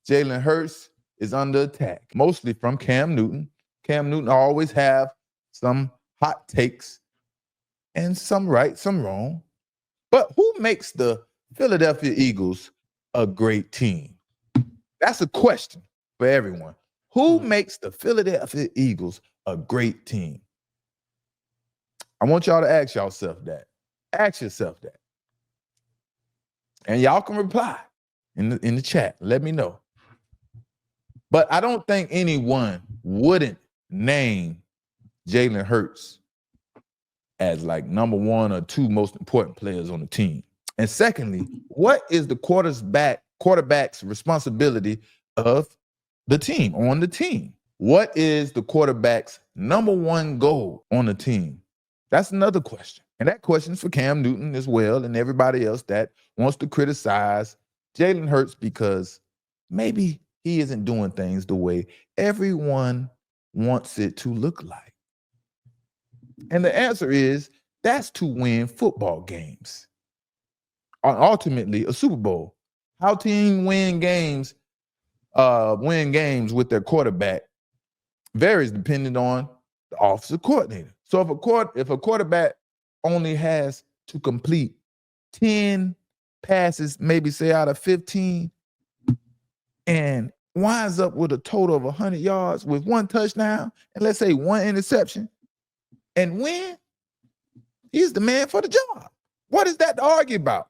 Jalen Hurts is under attack, mostly from Cam Newton. Cam Newton always have some hot takes and some right, some wrong. But who makes the Philadelphia Eagles a great team? That's a question for everyone. Who makes the Philadelphia Eagles a great team? I want y'all to ask yourself that. Ask yourself that. And y'all can reply in the chat. Let me know. But I don't think anyone wouldn't name Jalen Hurts as like number one or two most important players on the team. And secondly, what is the quarterback's responsibility of the team, on the team? What is the quarterback's number one goal on the team? That's another question. And that question is for Cam Newton as well and everybody else that wants to criticize Jalen Hurts because maybe he isn't doing things the way everyone wants it to look like. And the answer is that's to win football games. Ultimately, a Super Bowl. How teams win games with their quarterback varies depending on the offensive coordinator. So if a quarterback only has to complete 10 passes, maybe say out of 15, and winds up with a total of 100 yards with one touchdown, and let's say one interception, and win, he's the man for the job. What is that to argue about?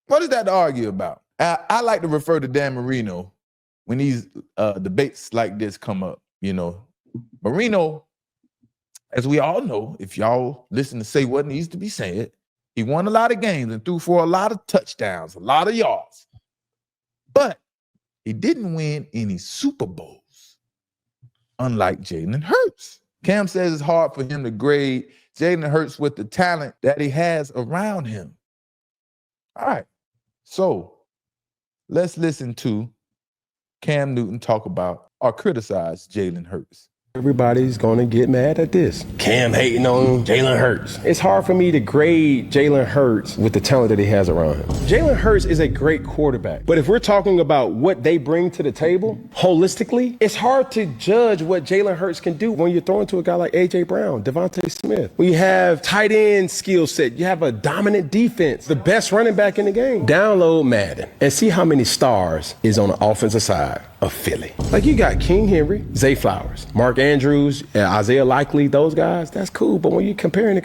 What is that to argue about? I like to refer to Dan Marino when these debates like this come up. You know, Marino, as we all know, if y'all listen to say what needs to be said, he won a lot of games and threw for a lot of touchdowns, a lot of yards. But he didn't win any Super Bowls, unlike Jalen Hurts. Cam says it's hard for him to grade Jalen Hurts with the talent that he has around him. All right, so let's listen to Cam Newton talk about or criticize Jalen Hurts. Everybody's going to get mad at this. Cam hating on Jalen Hurts. It's hard for me to grade Jalen Hurts with the talent that he has around him. Jalen Hurts is a great quarterback. But if we're talking about what they bring to the table holistically, it's hard to judge what Jalen Hurts can do when you're throwing to a guy like A.J. Brown, Devontae Smith. When you have tight end skill set, you have a dominant defense, the best running back in the game. Download Madden and see how many stars is on the offensive side of Philly. Like you got King Henry, Zay Flowers, Mark Andrews, Isaiah Likely, those guys, that's cool. But when you're comparing,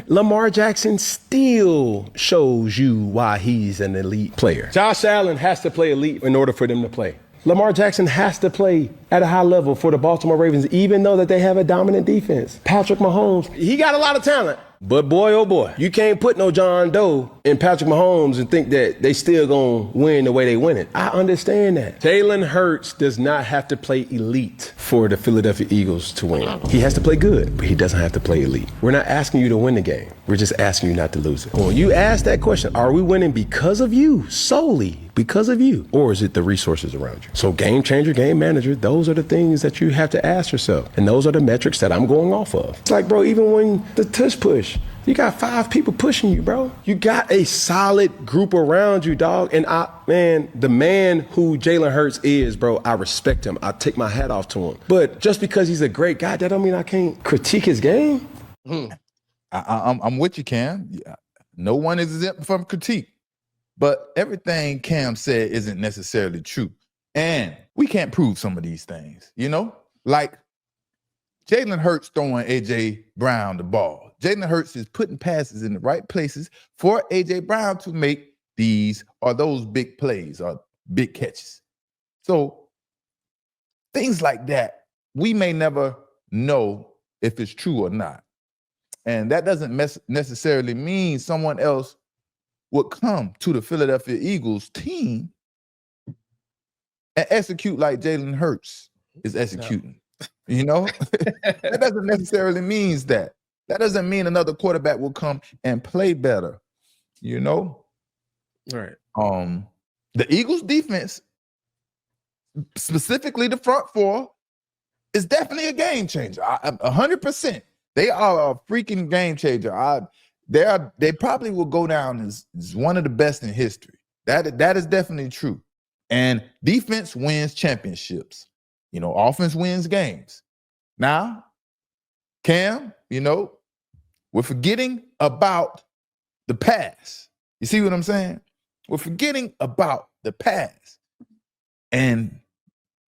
Lamar Jackson still shows you why he's an elite player. Josh Allen has to play elite in order for them to play. Lamar Jackson has to play at a high level for the Baltimore Ravens, even though that they have a dominant defense. Patrick Mahomes, he got a lot of talent. But boy, oh boy, you can't put no John Doe in Patrick Mahomes and think that they still gonna win the way they win it. I understand that. Jalen Hurts does not have to play elite for the Philadelphia Eagles to win. He has to play good, but he doesn't have to play elite. We're not asking you to win the game. We're just asking you not to lose it. When you ask that question, are we winning because of you, solely because of you, or is it the resources around you? So game changer, game manager, those are the things that you have to ask yourself. And those are the metrics that I'm going off of. It's like, bro, even when the tush push, you got 5 people pushing you, bro. You got a solid group around you, dog. And the man who Jalen Hurts is, bro, I respect him. I take my hat off to him. But just because he's a great guy, that don't mean I can't critique his game. I'm with you, Cam. Yeah. No one is exempt from critique. But everything Cam said isn't necessarily true. And we can't prove some of these things, you know? Like Jalen Hurts throwing A.J. Brown the ball. Jalen Hurts is putting passes in the right places for A.J. Brown to make these or those big plays or big catches. So things like that, we may never know if it's true or not. And that doesn't necessarily mean someone else would come to the Philadelphia Eagles team and execute like Jalen Hurts is executing. No. You know? That doesn't necessarily mean that. That doesn't mean another quarterback will come and play better. You know? All right. The Eagles defense, specifically the front four, is definitely a game changer. 100%. They are a freaking game changer. They probably will go down as one of the best in history. That is definitely true. And defense wins championships. Offense wins games. Now, Cam, we're forgetting about the past. You see what I'm saying? We're forgetting about the past. And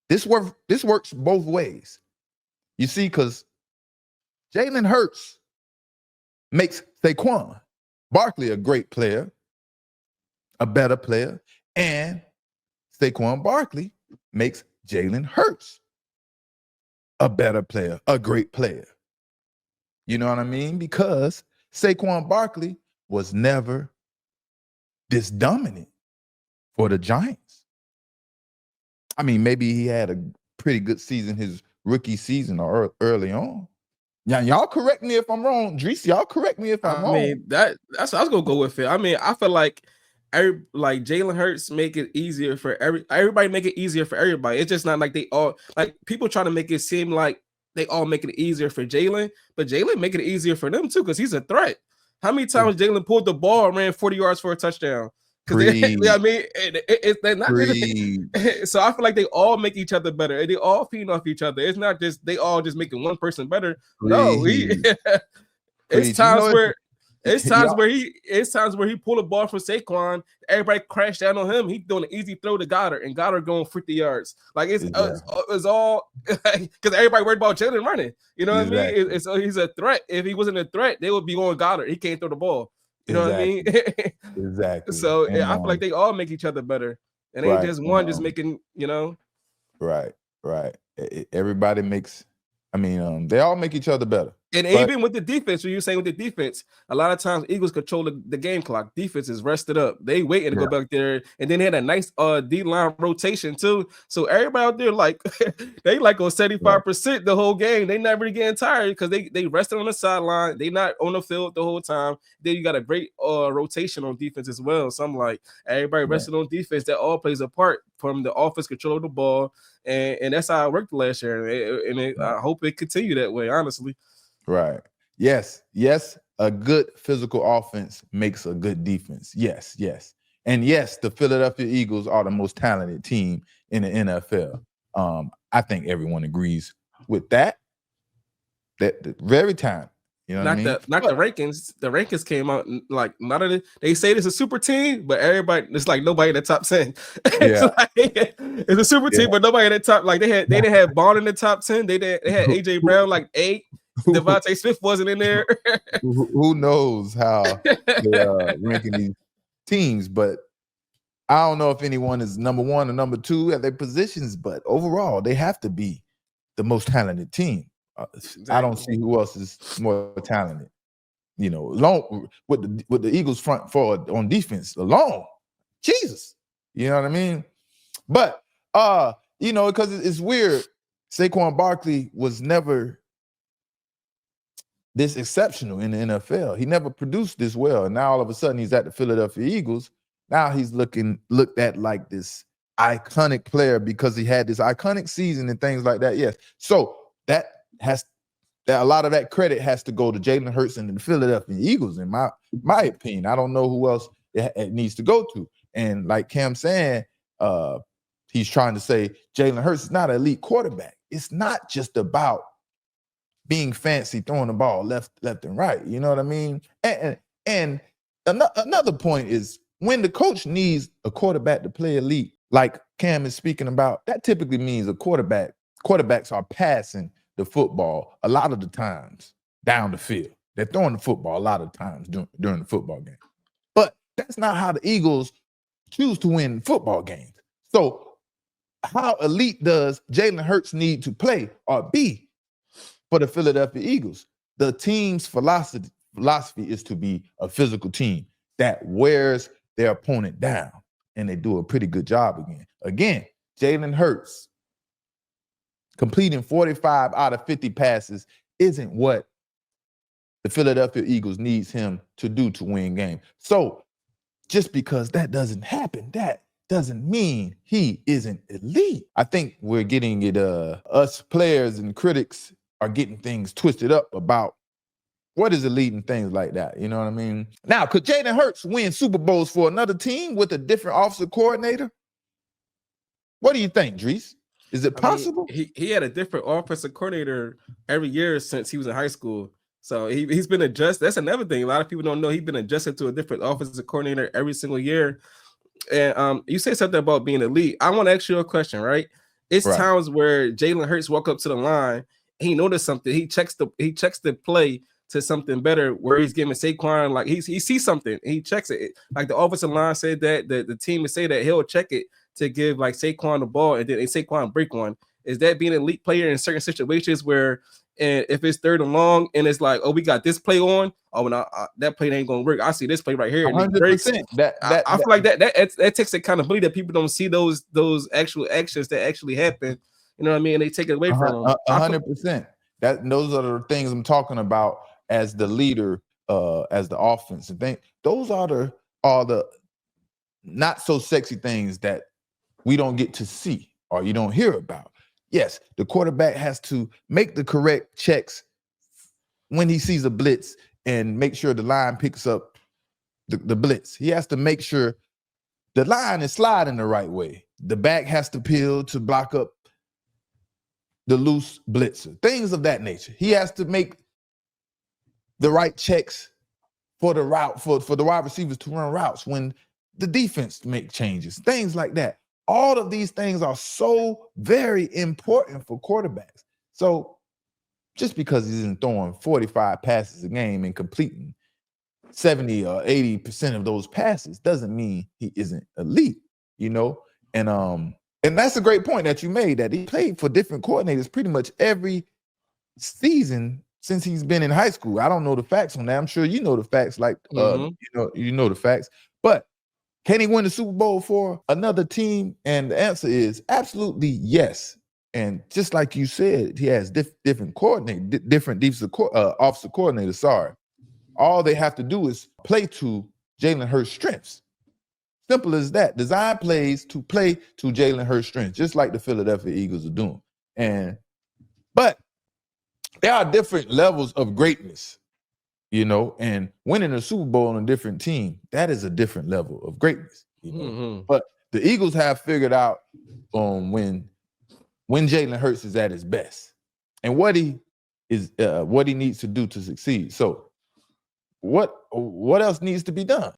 this works both ways. You see, because Jalen Hurts makes Saquon Barkley a great player, a better player, and Saquon Barkley makes Jalen Hurts a better player, a great player. You know what I mean? Because Saquon Barkley was never this dominant for the Giants. I mean, maybe he had a pretty good season his rookie season or early on. Now, y'all correct me if I'm wrong. Drees, y'all correct me if I'm wrong. I mean, that's what I was gonna go with it. I mean, I feel like Jalen Hurts make it easier for everybody. Make it easier for everybody. It's just not like they all like people trying to make it seem like they all make it easier for Jalen, but Jalen make it easier for them too because he's a threat. How many times Jalen pulled the ball and ran 40 yards for a touchdown? Because I mean, they're not. So I feel like they all make each other better, and they all feed off each other. It's not just they all just making one person better. No, it's times where it's times where he pull a ball from Saquon, everybody crash down on him. He's doing an easy throw to Goddard, and Goddard going 50 yards. Like it's all because everybody worried about Jalen running. You know what I mean? He's a threat. If he wasn't a threat, they would be going Goddard. He can't throw the ball. You know what I mean? Exactly. So I feel like they all make each other better, and ain't just one just making Right. Everybody makes. I mean, they all make each other better. And even with the defense, when you're saying with the defense, a lot of times Eagles control the game clock. Defense is rested up. They waiting to go back there, and then they had a nice D-line rotation too. So everybody out there like they like on 75% the whole game. They not really getting tired because they rested on the sideline. They not on the field the whole time. Then you got a great rotation on defense as well. So I'm like everybody rested on defense. That all plays a part from the offense control of the ball, and that's how it worked last year. And I hope it continue that way. Honestly. Right. Yes. A good physical offense makes a good defense. Yes. And yes, the Philadelphia Eagles are the most talented team in the NFL. I think everyone agrees with that. That very talented. You know what I mean? Not the rankings. The rankings came out like none of it. They say it's a super team, but everybody, it's like nobody in the top 10. It's a super team, but nobody in the top. Like they didn't have Bond in the top 10. They had AJ Brown like 8. Devontae Smith wasn't in there. Who knows how they're ranking these teams, but I don't know if anyone is number 1 or number 2 at their positions, but overall, they have to be the most talented team. I don't see who else is more talented. Along with the Eagles front forward on defense alone. Jesus. You know what I mean? But because it's weird, Saquon Barkley was never this exceptional in the NFL. He never produced this well. And now all of a sudden he's at the Philadelphia Eagles. Now he's looked at like this iconic player because he had this iconic season and things like that. Yes. So that a lot of that credit has to go to Jalen Hurts and the Philadelphia Eagles, in my opinion. I don't know who else it needs to go to. And like Cam saying, he's trying to say Jalen Hurts is not an elite quarterback. It's not just about being fancy, throwing the ball left and right. You know what I mean? And another point is when the coach needs a quarterback to play elite, like Cam is speaking about, that typically means quarterbacks are passing the football a lot of the times down the field. They're throwing the football a lot of times during the football game. But that's not how the Eagles choose to win football games. So how elite does Jalen Hurts need to play or be for the Philadelphia Eagles? The team's philosophy is to be a physical team that wears their opponent down, and they do a pretty good job Again, Jalen Hurts completing 45 out of 50 passes isn't what the Philadelphia Eagles needs him to do to win games. So just because that doesn't happen, that doesn't mean he isn't elite. I think we're getting it, us players and critics are getting things twisted up about what is elite and things like that. You know what I mean? Now, could Jalen Hurts win Super Bowls for another team with a different offensive coordinator? What do you think, Drees? Is it I mean, possible? he had a different offensive coordinator every year since he was in high school. So he's been adjusted. That's another thing. A lot of people don't know he's been adjusted to a different offensive coordinator every single year. And you say something about being elite. I want to ask you a question, right? It's Right. times where Jalen Hurts walk up to the line, he noticed something. He checks the play to something better where he's giving Saquon, like he sees something, he checks it. Like the offensive line said that the team would say that he'll check it to give like Saquon the ball, and then Saquon break one. Is that being an elite player in certain situations where, and if it's 3rd and long and it's like, oh, we got this play on, oh, no, that play ain't gonna work. I see this play right here, and it breaks. 100%. I feel like that takes accountability that people don't see those actual actions that actually happen. You know what I mean? And they take it away from them. 100%. Those are the things I'm talking about as the leader, as the offensive thing. Those are the not so sexy things that we don't get to see or you don't hear about. Yes, the quarterback has to make the correct checks when he sees a blitz and make sure the line picks up the blitz. He has to make sure the line is sliding the right way. The back has to peel to block up the loose blitzer, things of that nature. He has to make the right checks for the route, for the wide receivers to run routes when the defense make changes, things like that. All of these things are so very important for quarterbacks. So just because he isn't throwing 45 passes a game and completing 70 or 80% of those passes doesn't mean he isn't elite, you know? And that's a great point that you made, that he played for different coordinators pretty much every season since he's been in high school. I don't know the facts on that. I'm sure you know the facts, like you know the facts. But can he win the Super Bowl for another team? And the answer is absolutely yes. And just like you said, he has different coordinators, different offensive coordinators. Sorry, all they have to do is play to Jalen Hurts' strengths. Simple as that. Design plays to play to Jalen Hurts' strengths, just like the Philadelphia Eagles are doing. But there are different levels of greatness, you know, and winning a Super Bowl on a different team, that is a different level of greatness. You know? But the Eagles have figured out when Jalen Hurts is at his best and what he needs to do to succeed. So what else needs to be done?